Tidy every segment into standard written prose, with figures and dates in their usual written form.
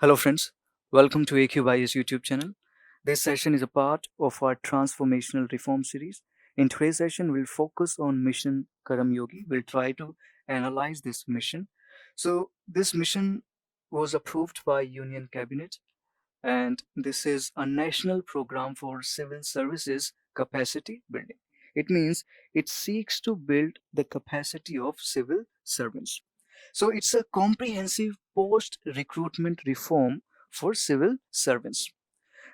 Hello, friends. Welcome to AQBI's YouTube channel. This session is a part of our transformational reform series. In today's session, we'll focus on Mission Karam Yogi. We'll try to analyze this mission. So, this mission was approved by Union Cabinet, and this is a national program for civil services capacity building. It means it seeks to build the capacity of civil servants. So it's a comprehensive post recruitment reform for civil servants.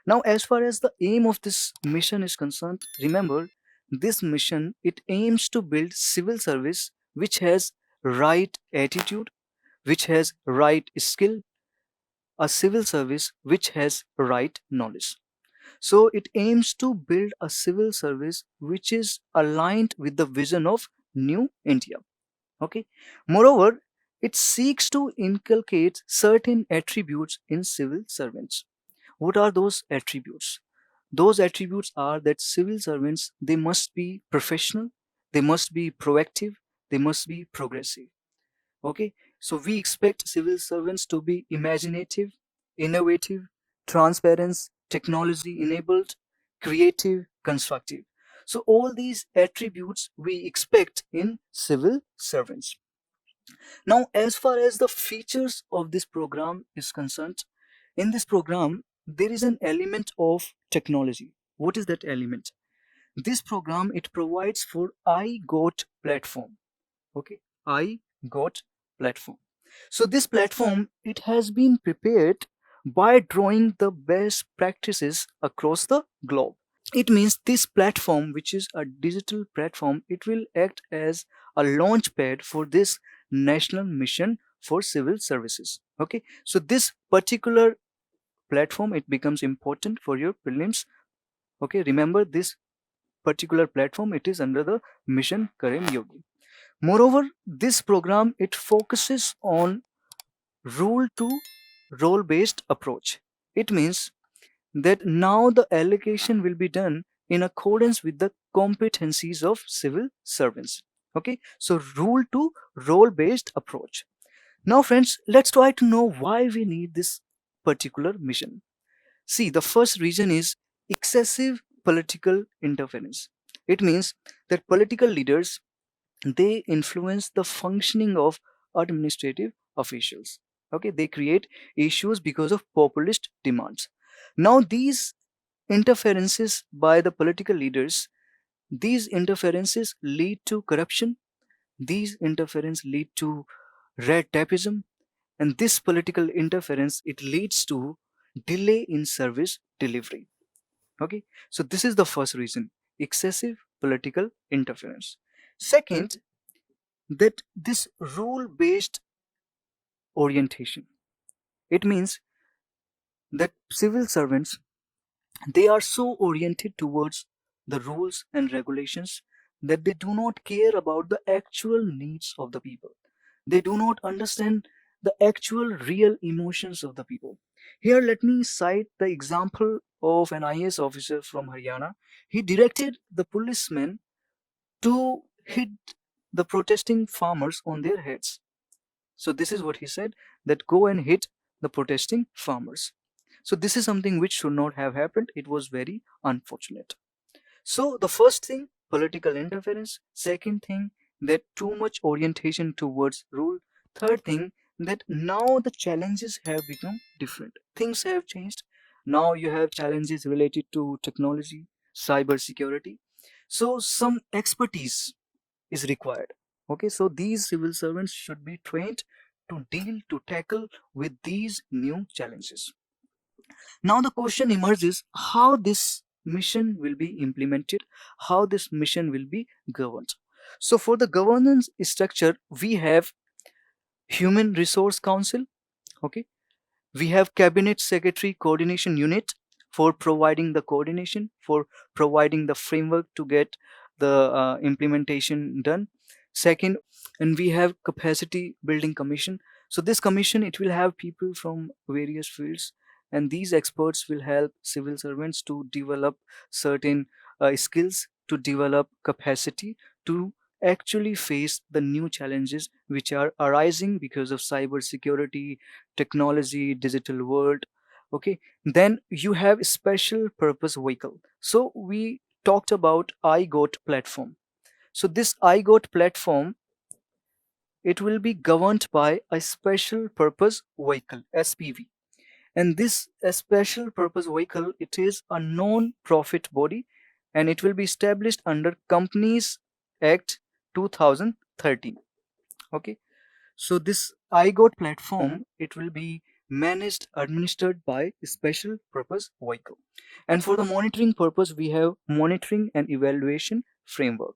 Now, as far as the aim of this mission is concerned, remember this mission it aims to build civil service which has right attitude, which has right skill, a civil service which has right knowledge. So it aims to build a civil service which is aligned with the vision of New India. Okay. Moreover, it seeks to inculcate certain attributes in civil servants. What are those attributes? Those attributes are that civil servants they must be professional, they must be proactive, they must be progressive. Okay, so we expect civil servants to be imaginative, innovative, transparent, technology enabled, creative, constructive. So all these attributes we expect in civil servants. Now, as far as the features of this program is concerned, in this program, there is an element of technology. What is that element? This program, it provides for iGOT platform. Okay, iGOT platform. So this platform, it has been prepared by drawing the best practices across the globe. It means this platform, which is a digital platform, it will act as a launch pad for this national mission for civil services. Okay, so this particular platform, it becomes important for your prelims. Okay, remember this particular platform, it is under the Mission Karim Yogi. Moreover, this program it focuses on rule to role based approach. It means that now the allocation will be done in accordance with the competencies of civil servants. Okay, so rule to role based approach. Now, friends, let's try to know why we need this particular mission. See, the first reason is excessive political interference. It means that political leaders they influence the functioning of administrative officials. Okay, they create issues because of populist demands. Now, these interferences by the political leaders, these interferences lead to corruption, these interferences lead to red tapeism, and this political interference it leads to delay in service delivery. Okay, so this is the first reason, excessive political interference. Second, that this rule based orientation, it means that civil servants they are so oriented towards the rules and regulations that they do not care about the actual needs of the people. They do not understand the actual real emotions of the people. Here let me cite the example of an IAS officer from Haryana. He directed the policemen to hit the protesting farmers on their heads. So this is what he said, that go and hit the protesting farmers. So this is something which should not have happened. It was very unfortunate. So the first thing, political interference. Second thing, that too much orientation towards rule. Third thing, that now the challenges have become different. Things have changed. Now you have challenges related to technology, cyber security. So some expertise is required. Okay, so these civil servants should be trained to deal, to tackle with these new challenges. Now the question emerges how this mission will be implemented, how this mission will be governed. So for the governance structure, we have Human Resource Council, okay, we have Cabinet Secretary Coordination Unit for providing the coordination, for providing the framework to get the implementation done. Second, and we have Capacity Building Commission. So this commission it will have people from various fields, and these experts will help civil servants to develop certain skills, to develop capacity, to actually face the new challenges which are arising because of cybersecurity, technology, digital world. Okay, then you have special purpose vehicle. So we talked about iGOT platform. So this iGOT platform, it will be governed by a special purpose vehicle, SPV. And this special purpose vehicle, it is a non-profit body, and it will be established under Companies Act 2013. Okay, so this iGOT platform, it will be managed, administered by a special purpose vehicle. And for the monitoring purpose, we have monitoring and evaluation framework.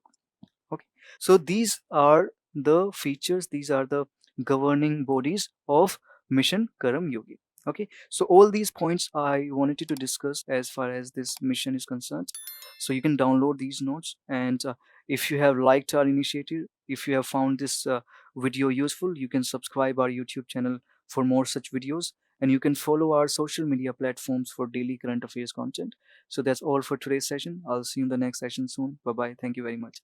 Okay, so these are the features, these are the governing bodies of Mission Karam Yogi. Okay, so all these points I wanted you to discuss as far as this mission is concerned. So you can download these notes, and if you have liked our initiative, if you have found this video useful, you can subscribe our YouTube channel for more such videos, and you can follow our social media platforms for daily current affairs content. So that's all for today's session. I'll see you in the next session soon. Bye bye. Thank you very much.